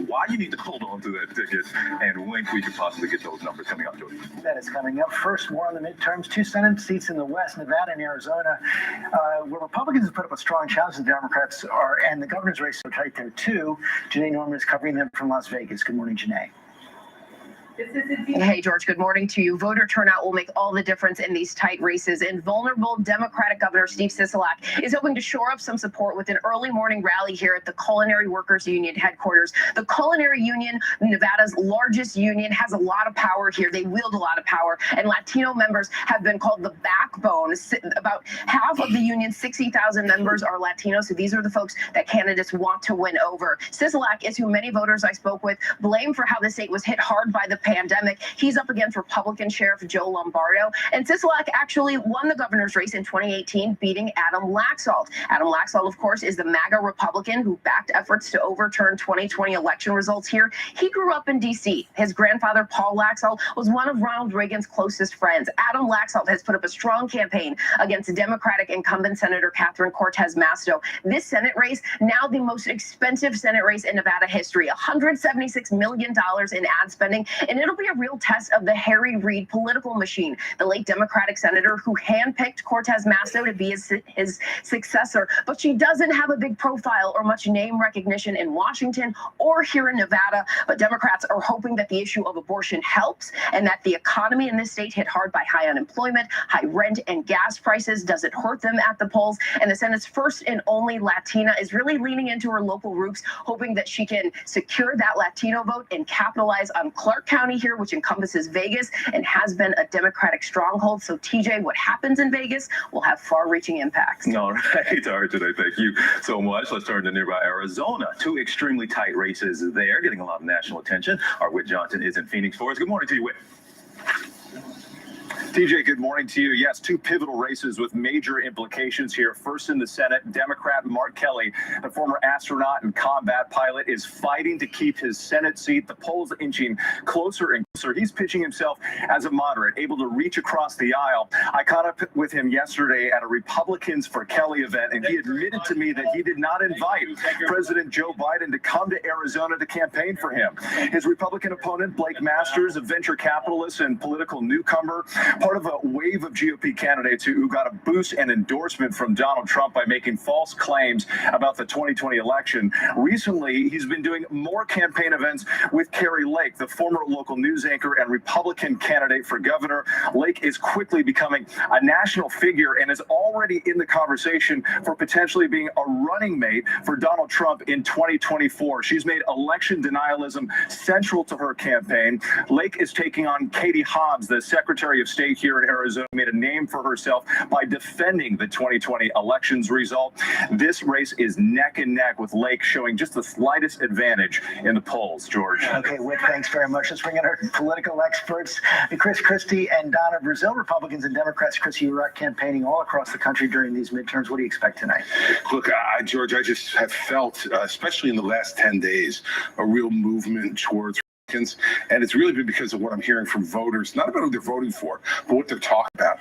why you need to hold on to that ticket and when we could possibly get those numbers coming up, George. That is coming up. First, more on the midterms. 2 Senate seats in the West, Nevada and Arizona, where Republicans have put up a strong challenge. The Democrats are, and the governor's race so tight there too. Janae Norman is covering them from Las Vegas. Good morning, Janae. Hey, George, good morning to you. Voter turnout will make all the difference in these tight races. And vulnerable Democratic Governor Steve Sisolak is hoping to shore up some support with an early morning rally here at the Culinary Workers Union headquarters. The Culinary Union, Nevada's largest union, has a lot of power here. They wield a lot of power. And Latino members have been called the backbone. About half of the union's 60,000 members are Latino. So these are the folks that candidates want to win over. Sisolak is who many voters I spoke with blame for how the state was hit hard by the pandemic. He's up against Republican Sheriff Joe Lombardo, and Sisolak actually won the governor's race in 2018, beating Adam Laxalt. Adam Laxalt, of course, is the MAGA Republican who backed efforts to overturn 2020 election results here. He grew up in D.C. His grandfather, Paul Laxalt, was one of Ronald Reagan's closest friends. Adam Laxalt has put up a strong campaign against Democratic incumbent Senator Catherine Cortez Masto. This Senate race, now the most expensive Senate race in Nevada history, $176 million in ad spending, and it'll be a real test of the Harry Reid political machine, the late Democratic senator who handpicked Cortez Masto to be his successor. But she doesn't have a big profile or much name recognition in Washington or here in Nevada. But Democrats are hoping that the issue of abortion helps and that the economy in this state hit hard by high unemployment, high rent and gas prices doesn't hurt them at the polls. And the Senate's first and only Latina is really leaning into her local roots, hoping that she can secure that Latino vote and capitalize on Clark County here, which encompasses Vegas and has been a Democratic stronghold. So, TJ, what happens in Vegas will have far-reaching impacts. All right, today. Thank you so much. Let's turn to nearby Arizona. 2 extremely tight races there, getting a lot of national attention. Our Whit Johnson is in Phoenix for us. Good morning to you, Whit. TJ, good morning to you. Yes, 2 pivotal races with major implications here. First in the Senate, Democrat Mark Kelly, the former astronaut and combat pilot, is fighting to keep his Senate seat. The polls inching closer and closer. He's pitching himself as a moderate, able to reach across the aisle. I caught up with him yesterday at a Republicans for Kelly event, and he admitted to me that he did not invite President Joe Biden to come to Arizona to campaign for him. His Republican opponent, Blake Masters, a venture capitalist and political newcomer, part of a wave of GOP candidates who got a boost and endorsement from Donald Trump by making false claims about the 2020 election. Recently, he's been doing more campaign events with Kari Lake, the former local news anchor and Republican candidate for governor. Lake is quickly becoming a national figure and is already in the conversation for potentially being a running mate for Donald Trump in 2024. She's made election denialism central to her campaign. Lake is taking on Katie Hobbs, the Secretary of State here in Arizona, made a name for herself by defending the 2020 elections result. This race is neck and neck, with Lake showing just the slightest advantage in the polls, George. Okay, Whit, thanks very much. Let's bring in our political experts, Chris Christie and Donna Brazil, Republicans and Democrats. Chris, you were campaigning all across the country during these midterms. What do you expect tonight? Look, George, I just have felt, especially in the last 10 days, a real movement towards and it's really been because of what I'm hearing from voters, not about who they're voting for, but what they're talking about.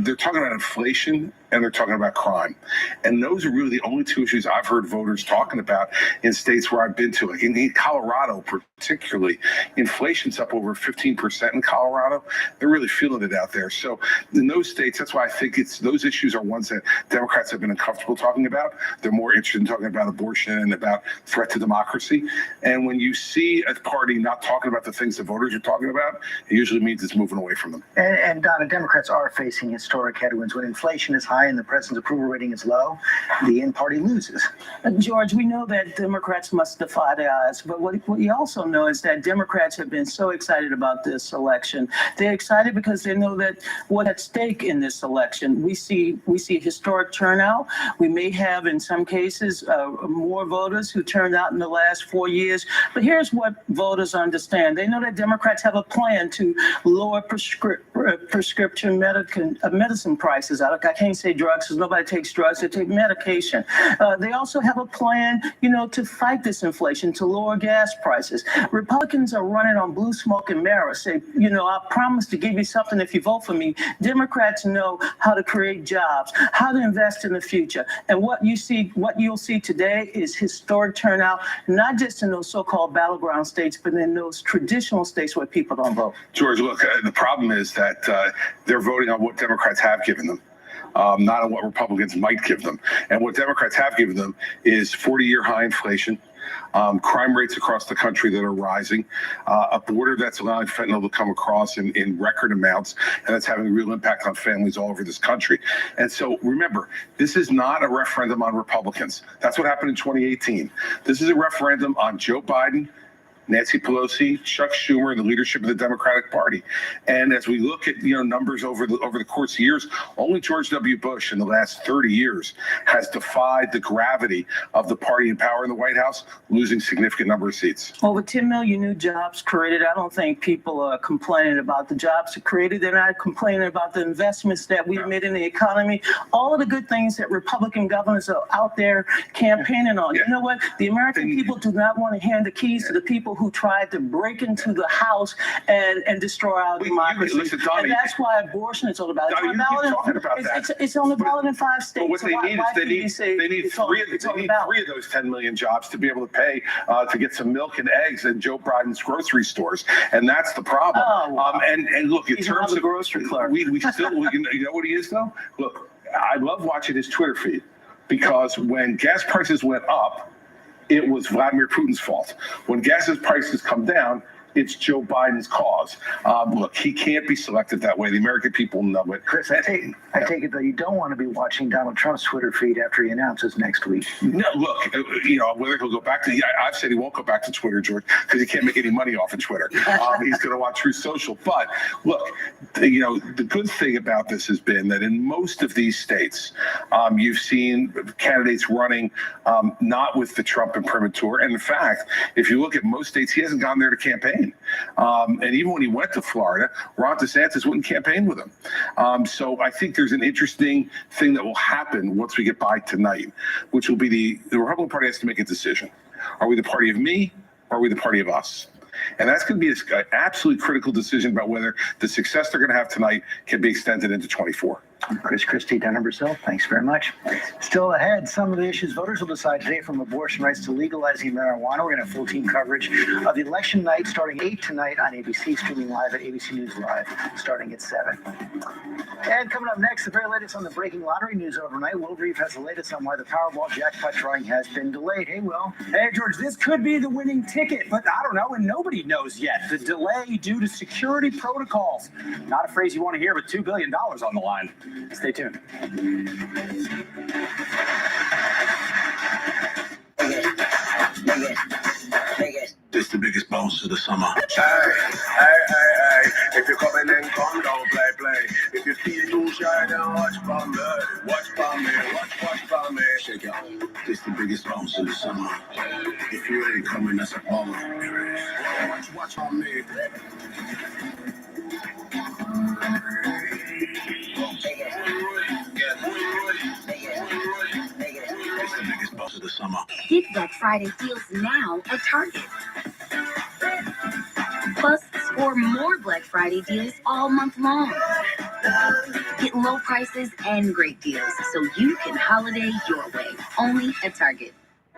They're talking about inflation and they're talking about crime. And those are really the only 2 issues I've heard voters talking about in states where I've been to. Like in Colorado, particularly, inflation's up over 15% in Colorado. They're really feeling it out there. So in those states, that's why I think those issues are ones that Democrats have been uncomfortable talking about. They're more interested in talking about abortion and about threat to democracy. And when you see a party not talking about the things the voters are talking about, it usually means it's moving away from them. And Donna, Democrats are facing historic headwinds. When inflation is high and the president's approval rating is low, the in-party loses. George, we know that Democrats must defy the odds, but what we also know is that Democrats have been so excited about this election. They're excited because they know that what's at stake in this election. We see historic turnout. We may have, in some cases, more voters who turned out in the last 4 years. But here's what voters understand. They know that Democrats have a plan to lower prescription medicine prices. I can't say drugs because nobody takes drugs, they take medication. They also have a plan, to fight this inflation, to lower gas prices. Republicans are running on blue smoke and mirrors. Say, I promise to give you something if you vote for me. Democrats know how to create jobs, how to invest in the future. And what you'll see today is historic turnout, not just in those so-called battleground states, but in those traditional states where people don't vote. George, look, the problem is that they're voting on what Democrats have given them. Not on what Republicans might give them. And what Democrats have given them is 40-year high inflation, crime rates across the country that are rising, a border that's allowing fentanyl to come across in record amounts, and that's having a real impact on families all over this country. And so remember, this is not a referendum on Republicans. That's what happened in 2018. This is a referendum on Joe Biden, Nancy Pelosi, Chuck Schumer, and the leadership of the Democratic Party. And as we look at numbers over the course of years, only George W. Bush in the last 30 years has defied the gravity of the party in power in the White House, losing significant number of seats. Over 10 million new jobs created. I don't think people are complaining about the jobs created. They're not complaining about the investments that we've made in the economy. All of the good things that Republican governors are out there campaigning on. Yeah. You know what? The American people do not want to hand the keys to the people who tried to break into the house and destroy our democracy. Listen, Donnie, and that's why abortion is all about. Donnie, you keep talking about that. It's on the ballot in 5 states. But what they need is they need three of those 10 million jobs to be able to pay to get some milk and eggs in Joe Biden's grocery stores, and that's the problem. Oh, wow. And look, in He's terms of grocery clerk, we still you know what he is though. Look, I love watching his Twitter feed because when gas prices went up, it was Vladimir Putin's fault. When gas prices come down, it's Joe Biden's cause. Look, he can't be selected that way. The American people know it. Chris, I take it that you don't want to be watching Donald Trump's Twitter feed after he announces next week. No, look, whether he'll go back to, I've said he won't go back to Twitter, George, because he can't make any money off of Twitter. He's going to watch Truth Social. But look, the good thing about this has been that in most of these states, you've seen candidates running not with the Trump imprimatur. And in fact, if you look at most states, he hasn't gone there to campaign. And even when he went to Florida, Ron DeSantis wouldn't campaign with him. So I think there's an interesting thing that will happen once we get by tonight, which will be the Republican Party has to make a decision. Are we the party of me, or are we the party of us? And that's going to be an absolutely critical decision about whether the success they're going to have tonight can be extended into 24. Chris Christie, Denver, Brazil, thanks very much. Still ahead, some of the issues voters will decide today, from abortion rights to legalizing marijuana. We're going to have full team coverage of the election night starting 8 tonight on ABC, streaming live at ABC News Live starting at 7. And coming up next, the very latest on the breaking lottery news overnight. Will Reeve has the latest on why the Powerball jackpot drawing has been delayed. Hey, Will. Hey, George, this could be the winning ticket, but I don't know, and nobody knows yet. The delay due to security protocols. Not a phrase you want to hear, but $2 billion on the line. Stay tuned. This the biggest bounce of the summer. Hey, if you're coming in, come down, play. If you feel too shy, then watch for me. Watch for me. Shake it. This the biggest bounce of the summer. If you ain't coming, that's a bummer. Watch for me. It's the biggest bounce of the summer. Get Black Friday deals now at Target. Plus, score more Black Friday deals all month long. Get low prices and great deals so you can holiday your way. Only at Target.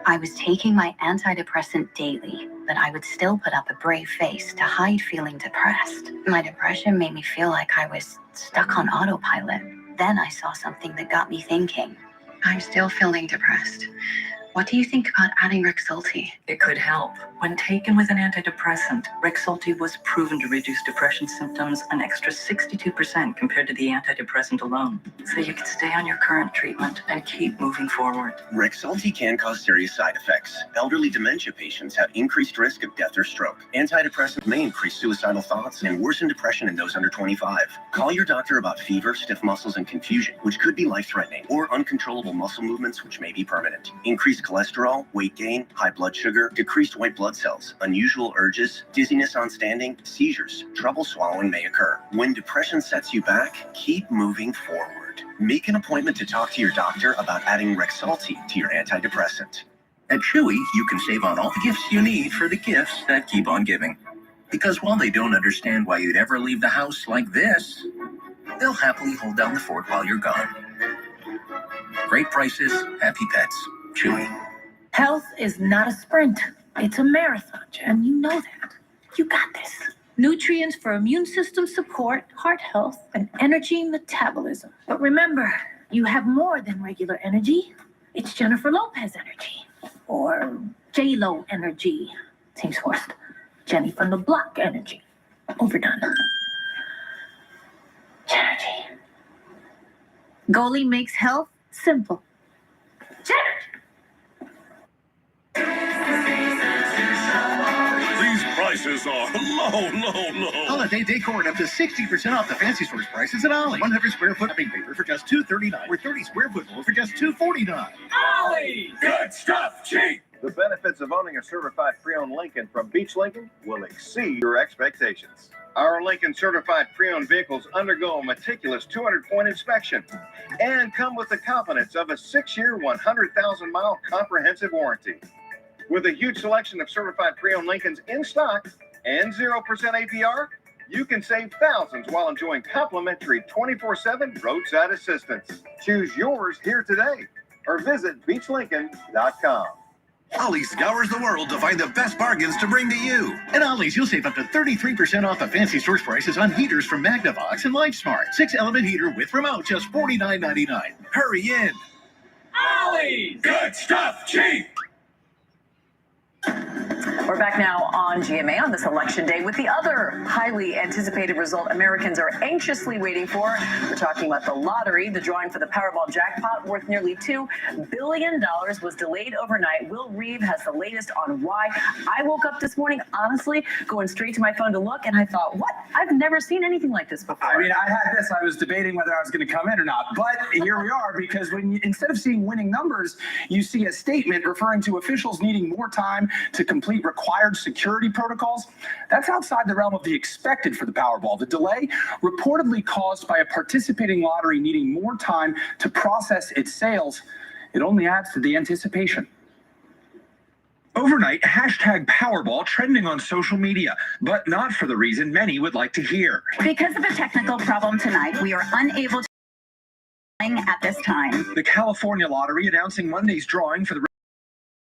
I was taking my antidepressant daily, but I would still put up a brave face to hide feeling depressed. My depression made me feel like I was stuck on autopilot. Then I saw something that got me thinking. I'm still feeling depressed. What do you think about adding Rexulti? It could help. When taken with an antidepressant, Rexulti was proven to reduce depression symptoms an extra 62% compared to the antidepressant alone. So you can stay on your current treatment and keep moving forward. Rexulti can cause serious side effects. Elderly dementia patients have increased risk of death or stroke. Antidepressants may increase suicidal thoughts and worsen depression in those under 25. Call your doctor about fever, stiff muscles, and confusion, which could be life-threatening, or uncontrollable muscle movements, which may be permanent. Increase increased cholesterol, weight gain, high blood sugar, decreased white blood cells, unusual urges, dizziness on standing, seizures, trouble swallowing may occur. When depression sets you back, keep moving forward. Make an appointment to talk to your doctor about adding Rexulti to your antidepressant. At Chewy, you can save on all the gifts you need for the gifts that keep on giving. Because while they don't understand why you'd ever leave the house like this, they'll happily hold down the fort while you're gone. Great prices, happy pets. Chewy. Health is not a sprint. It's a marathon, and you know that. You got this. Nutrients for immune system support, heart health, and energy metabolism. But remember, you have more than regular energy. It's Jennifer Lopez energy. Or J-Lo energy. Seems forced. Jenny from the Block energy. Overdone. Energy. Goalie makes health simple. These prices are low. Holiday decor at up to 60% off the fancy stores prices at Ollie. 100 square foot wrapping paper for just $2.39, or 30 square foot roll for just $2.49. Ollie! Good stuff, cheap! The benefits of owning a certified pre-owned Lincoln from Beach Lincoln will exceed your expectations. Our Lincoln certified pre-owned vehicles undergo a meticulous 200-point inspection and come with the confidence of a 6-year, 100,000-mile comprehensive warranty. With a huge selection of certified pre-owned Lincolns in stock and 0% APR, you can save thousands while enjoying complimentary 24/7 roadside assistance. Choose yours here today or visit beachlincoln.com. Ollie's scours the world to find the best bargains to bring to you. At Ollie's, you'll save up to 33% off the fancy stores prices on heaters from Magnavox and LifeSmart. 6-element heater with remote, just $49.99. Hurry in. Ollie! Good stuff, cheap! We're back now on GMA on this election day with the other highly anticipated result Americans are anxiously waiting for. We're talking about the lottery. The drawing for the Powerball jackpot worth nearly $2 billion was delayed overnight. Will Reeve has the latest on why. I woke up this morning, honestly, going straight to my phone to look, and I thought, what? I've never seen anything like this before. I mean, I had this. I was debating whether I was going to come in or not. But here we are, because when instead of seeing winning numbers, you see a statement referring to officials needing more time to complete required security protocols. That's outside the realm of the expected for the Powerball. The delay reportedly caused by a participating lottery needing more time to process its sales. It only adds to the anticipation. Overnight, hashtag Powerball trending on social media, but not for the reason many would like to hear. Because of a technical problem tonight, we are unable to at this time. The California lottery announcing Monday's drawing for the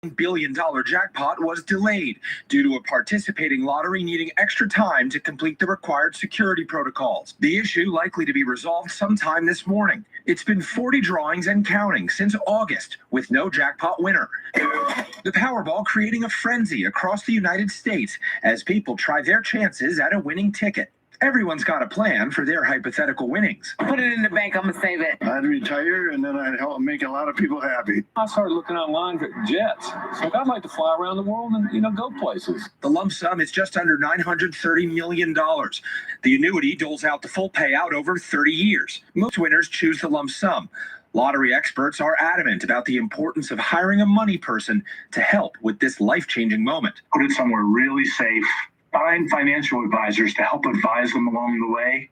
$1 billion jackpot was delayed due to a participating lottery needing extra time to complete the required security protocols. The issue likely to be resolved sometime this morning. It's been 40 drawings and counting since August with no jackpot winner. The Powerball creating a frenzy across the United States as people try their chances at a winning ticket. Everyone's got a plan for their hypothetical winnings. Put it in the bank, I'm gonna save it. I'd retire and then I'd help make a lot of people happy. I started looking online for jets. So I'd like to fly around the world and, go places. The lump sum is just under $930 million. The annuity doles out the full payout over 30 years. Most winners choose the lump sum. Lottery experts are adamant about the importance of hiring a money person to help with this life-changing moment. Put it somewhere really safe. Find financial advisors to help advise them along the way,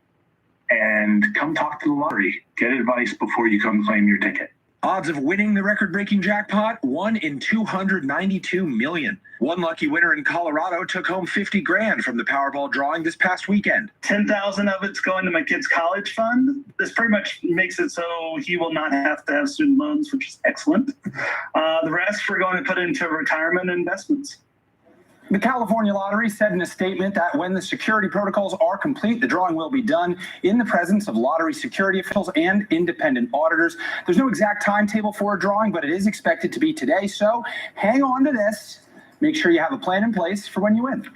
and come talk to the lottery. Get advice before you come claim your ticket. Odds of winning the record-breaking jackpot, 1 in 292 million. One lucky winner in Colorado took home 50 grand from the Powerball drawing this past weekend. 10,000 of it's going to my kid's college fund. This pretty much makes it so he will not have to have student loans, which is excellent. The rest we're going to put into retirement investments. The California lottery said in a statement that when the security protocols are complete, the drawing will be done in the presence of lottery security officials and independent auditors. There's no exact timetable for a drawing, but it is expected to be today. So hang on to this. Make sure you have a plan in place for when you win.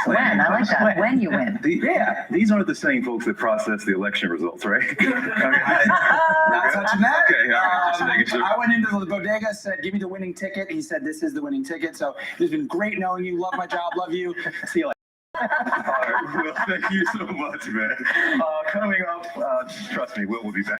When? I like that. When you win. These aren't the same folks that process the election results, right? Not touching that. Okay, just making sure. I went into the bodega, said, give me the winning ticket. He said, this is the winning ticket. So it's been great knowing you. Love my job. Love you. See you later. All right, Will, thank you so much, man. Coming up, trust me, Will will be back.